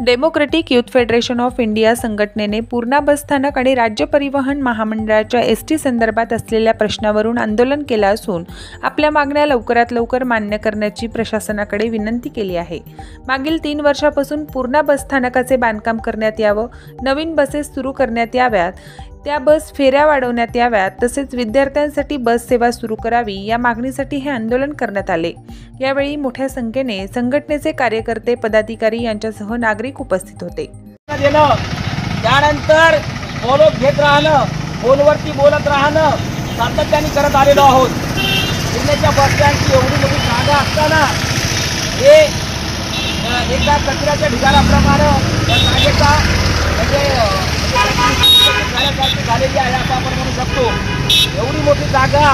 Democratic youth federation of India संघटनेने पूर्णा बस स्थानक आणि राज्य परिवहन महामंडळाच्या एसटी संदर्भात असलेल्या प्रश्नावरून आंदोलन केलं असून आपल्या मागण्या लवकरात लवकर मान्य करण्याची प्रशासनाकडे विनंती केली आहे। मागील 3 वर्षापासून पूर्णा बस स्थानकाचे बांधकाम करण्यात यावं, नवीन बसेस सुरू करण्यात याव्यात, त्या बस फेऱ्या वाढवण्यात याव्यात, तसेच विद्यार्थ्यांसाठी बस सेवा सुरू करावी या मागणीसाठी हे आंदोलन करण्यात आले। यावेळी मोठ्या संख्येने संघटनेचे कार्यकर्ते, पदाधिकारी यांच्यासह नागरिक उपस्थित होते। त्यानंतर फॉलोअप घेत राहणं, फोनवरती बोलत राहणं सातत्याने करत आलेलो आहोत। पुण्याच्या बस स्टँडची एवढी मोठी जागा असताना हे एका कचऱ्याच्या ढिगाऱ्याप्रमाणे या जागेचा झालेली आहे असं आपण म्हणू शकतो। एवढी मोठी जागा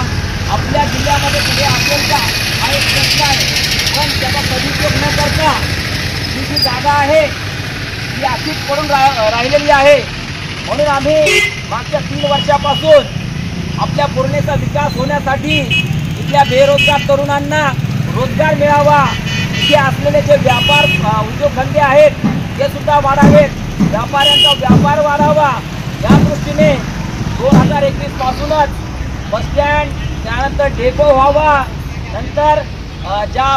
आपल्या जिल्ह्यामध्ये कुठे असेल का हा एक प्रश्न आहे, पण त्याचा सदुपयोग न करता ही जी जागा आहे ती अशीच पडून राहिलेली आहे। म्हणून आम्ही मागच्या 3 वर्षापासून आपल्या पूर्णेचा विकास होण्यासाठी इथल्या बेरोजगार तरुणांना रोजगार मिळावा, इथे असलेले जे व्यापार उद्योगधंदे आहेत ते सुद्धा वाढावेत, व्यापाऱ्यांचा व्यापार वाढावा या दृष्टीने 2021 पासूनच बस स्टँड, त्यानंतर डेपो व्हावा, नंतर ज्या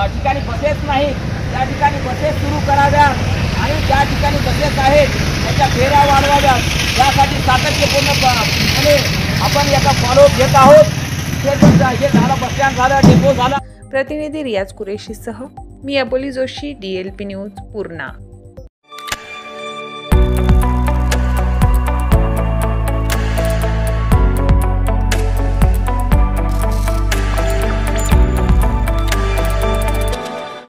ठिकाणी बसेस नाही त्या ठिकाणी बसेस सुरू कराव्यात आणि ज्या ठिकाणी बसेस आहेत त्याच्या फेऱ्या वाढवाव्यात, यासाठी सातत्यपूर्णपणे आपण याचा फॉलोअप घेत आहोत। हे झालं बस स्टँड झालं, डेपो झाला। प्रतिनिधी रियाज कुरेशीसह मी अबोली जोशी, DLP न्यूज पूर्णा।